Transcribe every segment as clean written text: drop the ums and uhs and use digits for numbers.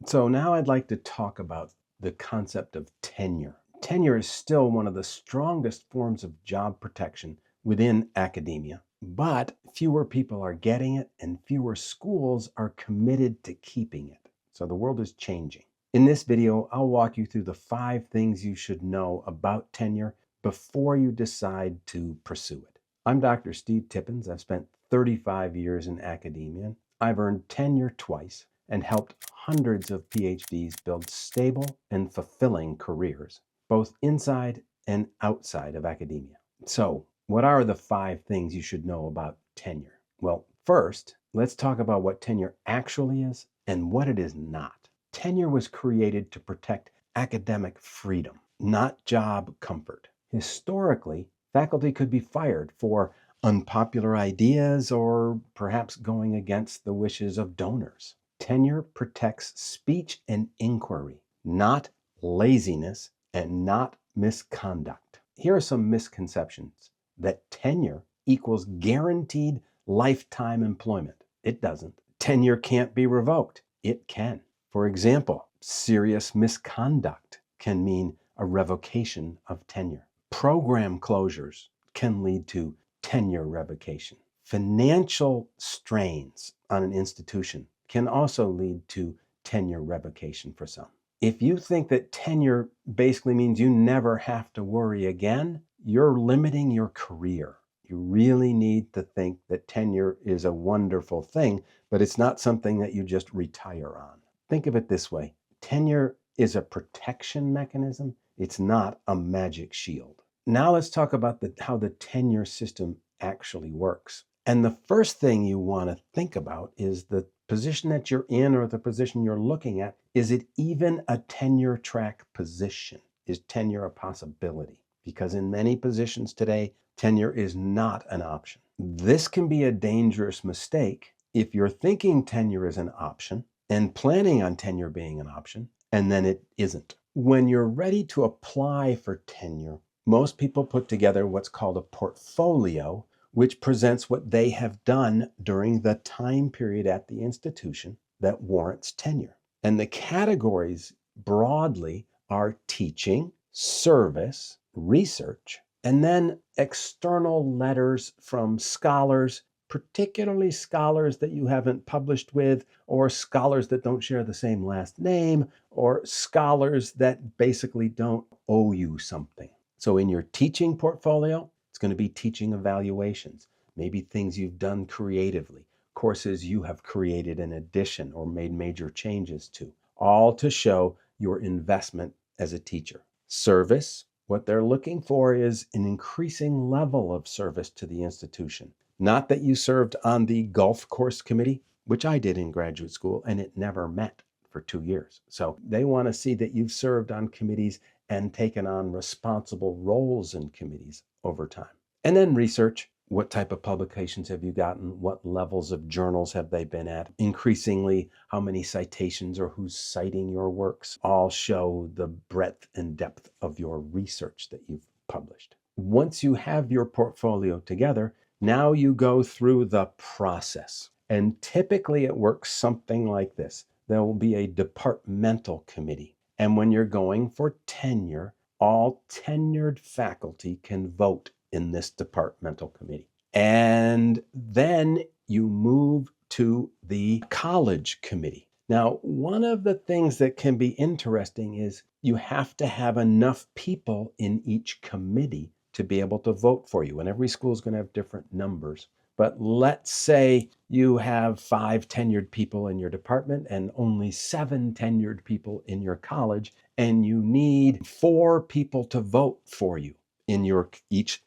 So now I'd like to talk about the concept of tenure. Tenure is still one of the strongest forms of job protection within academia, but fewer people are getting it and fewer schools are committed to keeping it. So the world is changing. In this video, I'll walk you through the 5 things you should know about tenure before you decide to pursue it. I'm Dr. Steve Tippins. I've spent 35 years in academia. I've earned tenure twice and helped hundreds of PhDs build stable and fulfilling careers, both inside and outside of academia. So, what are the 5 things you should know about tenure? Well, first, let's talk about what tenure actually is and what it is not. Tenure was created to protect academic freedom, not job comfort. Historically, faculty could be fired for unpopular ideas or perhaps going against the wishes of donors. Tenure protects speech and inquiry, not laziness and not misconduct. Here are some misconceptions: that tenure equals guaranteed lifetime employment. It doesn't. Tenure can't be revoked. It can. For example, serious misconduct can mean a revocation of tenure. Program closures can lead to tenure revocation. Financial strains on an institution can also lead to tenure revocation for some. If you think that tenure basically means you never have to worry again, you're limiting your career. You really need to think that tenure is a wonderful thing, but it's not something that you just retire on. Think of it this way: tenure is a protection mechanism. It's not a magic shield. Now let's talk about how the tenure system actually works. And the first thing you want to think about is the position that you're in or the position you're looking at. Is it even a tenure track position? Is tenure a possibility? Because in many positions today, tenure is not an option. This can be a dangerous mistake if you're thinking tenure is an option and planning on tenure being an option, and then it isn't. When you're ready to apply for tenure, most people put together what's called a portfolio, which presents what they have done during the time period at the institution that warrants tenure. And the categories broadly are teaching, service, research, and then external letters from scholars, particularly scholars that you haven't published with, or scholars that don't share the same last name, or scholars that basically don't owe you something. So in your teaching portfolio, it's going to be teaching evaluations, maybe things you've done creatively, courses you have created in addition or made major changes to, all to show your investment as a teacher. Service, what they're looking for is an increasing level of service to the institution. Not that you served on the golf course committee, which I did in graduate school, and it never met for 2 years. So they want to see that you've served on committees and taken on responsible roles in committees over time. And then research. What type of publications have you gotten? What levels of journals have they been at? Increasingly, how many citations or who's citing your works all show the breadth and depth of your research that you've published. Once you have your portfolio together, now you go through the process. And typically it works something like this. There will be a departmental committee. And when you're going for tenure, all tenured faculty can vote in this departmental committee. And then you move to the college committee. Now, one of the things that can be interesting is you have to have enough people in each committee to be able to vote for you. And every school is going to have different numbers. But let's say you have 5 tenured people in your department and only 7 tenured people in your college, and you need 4 people to vote for you in your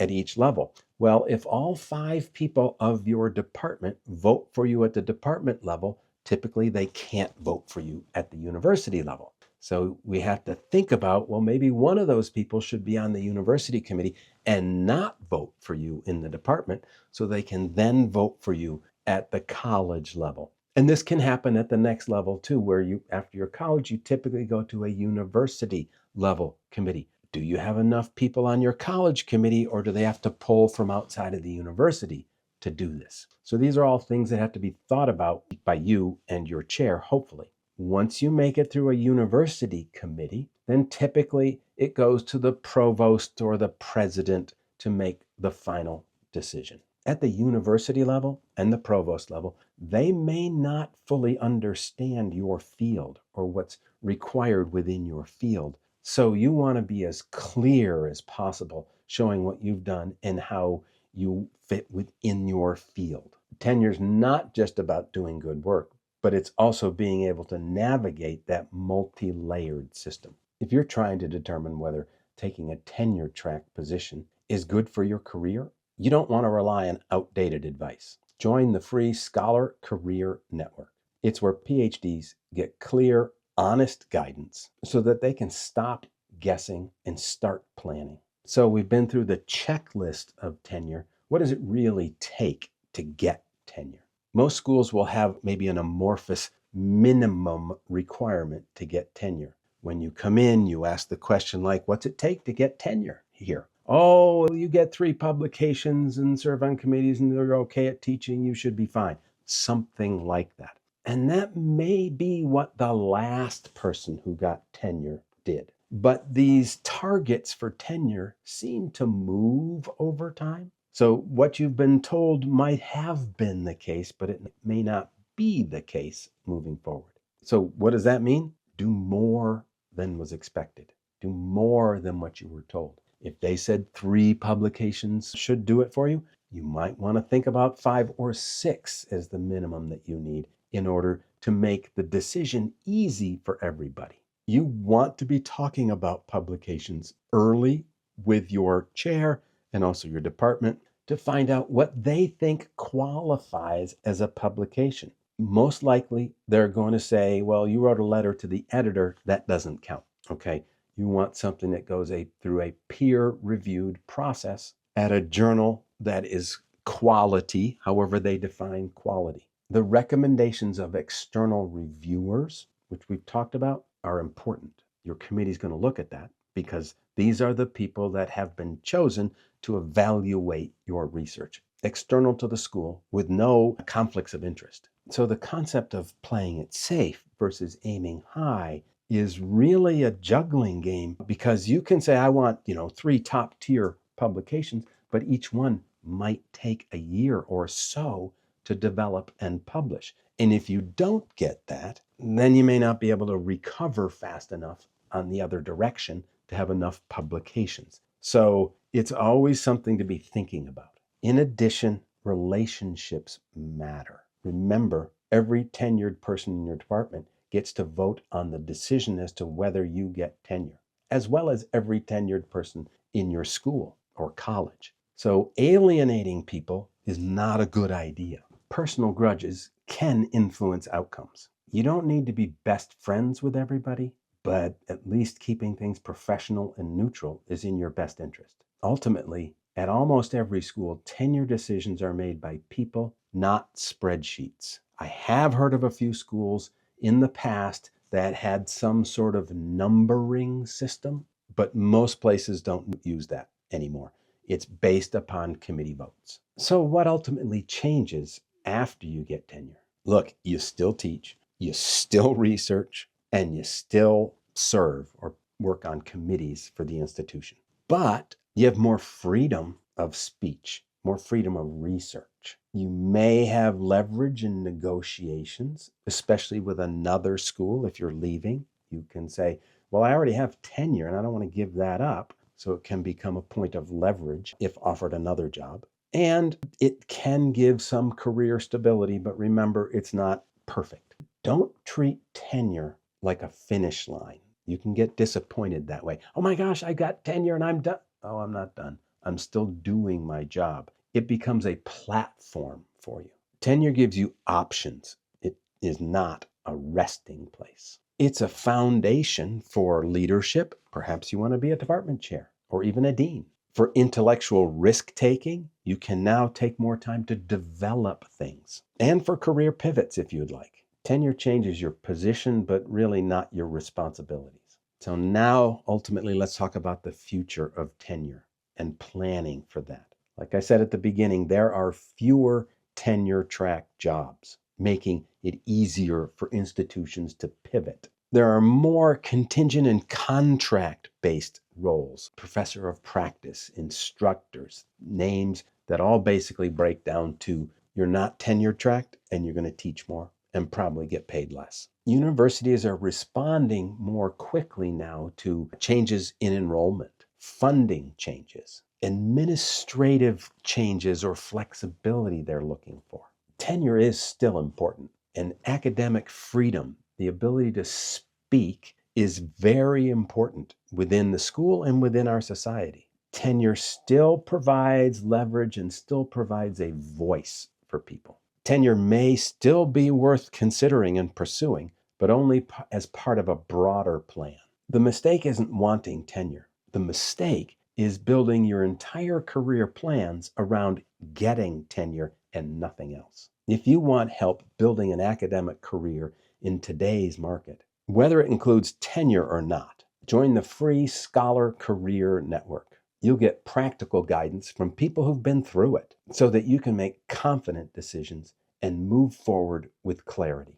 at each level. Well, if all 5 people of your department vote for you at the department level, typically they can't vote for you at the university level. So we have to think about, well, maybe one of those people should be on the university committee and not vote for you in the department, so they can then vote for you at the college level. And this can happen at the next level too, where you, after your college, you typically go to a university level committee. Do you have enough people on your college committee, or do they have to pull from outside of the university to do this? So these are all things that have to be thought about by you and your chair, hopefully. Once you make it through a university committee, then typically it goes to the provost or the president to make the final decision. At the university level and the provost level, they may not fully understand your field or what's required within your field. So you want to be as clear as possible, showing what you've done and how you fit within your field. Tenure is not just about doing good work, but it's also being able to navigate that multi-layered system. If you're trying to determine whether taking a tenure track position is good for your career, you don't want to rely on outdated advice. Join the free Scholar Career Network. It's where PhDs get clear, honest guidance so that they can stop guessing and start planning. So we've been through the checklist of tenure. What does it really take to get tenure? Most schools will have maybe an amorphous minimum requirement to get tenure. When you come in, you ask the question like, what's it take to get tenure here? Oh, you get 3 publications and serve on committees and you're okay at teaching, you should be fine. Something like that. And that may be what the last person who got tenure did. But these targets for tenure seem to move over time. So what you've been told might have been the case, but it may not be the case moving forward. So what does that mean? Do more than was expected. Do more than what you were told. If they said 3 publications should do it for you, you might want to think about 5 or 6 as the minimum that you need in order to make the decision easy for everybody. You want to be talking about publications early with your chair and also your department to find out what they think qualifies as a publication. Most likely, they're going to say, well, you wrote a letter to the editor, that doesn't count, okay? You want something that goes through a peer-reviewed process at a journal that is quality, however they define quality. The recommendations of external reviewers, which we've talked about, are important. Your committee is going to look at that because these are the people that have been chosen to evaluate your research, external to the school with no conflicts of interest. So the concept of playing it safe versus aiming high is really a juggling game because you can say, I want, 3 top tier publications, but each one might take a year or so to develop and publish. And if you don't get that, then you may not be able to recover fast enough on the other direction to have enough publications. So it's always something to be thinking about. In addition, relationships matter. Remember, every tenured person in your department gets to vote on the decision as to whether you get tenure, as well as every tenured person in your school or college. So alienating people is not a good idea. Personal grudges can influence outcomes. You don't need to be best friends with everybody, but at least keeping things professional and neutral is in your best interest. Ultimately, at almost every school, tenure decisions are made by people, not spreadsheets. I have heard of a few schools in the past that had some sort of numbering system, but most places don't use that anymore. It's based upon committee votes. So what ultimately changes after you get tenure? Look, you still teach, you still research, and you still serve or work on committees for the institution. But you have more freedom of speech, more freedom of research. You may have leverage in negotiations, especially with another school. If you're leaving, you can say, well, I already have tenure and I don't want to give that up. So it can become a point of leverage if offered another job. And it can give some career stability, but remember, it's not perfect. Don't treat tenure like a finish line. You can get disappointed that way. Oh my gosh, I got tenure and I'm done. Oh, I'm not done. I'm still doing my job. It becomes a platform for you. Tenure gives you options. It is not a resting place. It's a foundation for leadership. Perhaps you want to be a department chair or even a dean. For intellectual risk taking, you can now take more time to develop things. And for career pivots, if you'd like. Tenure changes your position, but really not your responsibilities. So now, ultimately, let's talk about the future of tenure and planning for that. Like I said at the beginning, there are fewer tenure track jobs. making it easier for institutions to pivot. There are more contingent and contract-based roles, professor of practice, instructors, names that all basically break down to you're not tenure tracked and you're going to teach more and probably get paid less. Universities are responding more quickly now to changes in enrollment, funding changes, administrative changes or flexibility they're looking for. Tenure is still important, and academic freedom, the ability to speak, is very important within the school and within our society. Tenure still provides leverage and still provides a voice for people. Tenure may still be worth considering and pursuing, but only as part of a broader plan. The mistake isn't wanting tenure. The mistake is building your entire career plans around getting tenure and nothing else. If you want help building an academic career in today's market, whether it includes tenure or not, join the free Scholar Career Network. You'll get practical guidance from people who've been through it so that you can make confident decisions and move forward with clarity.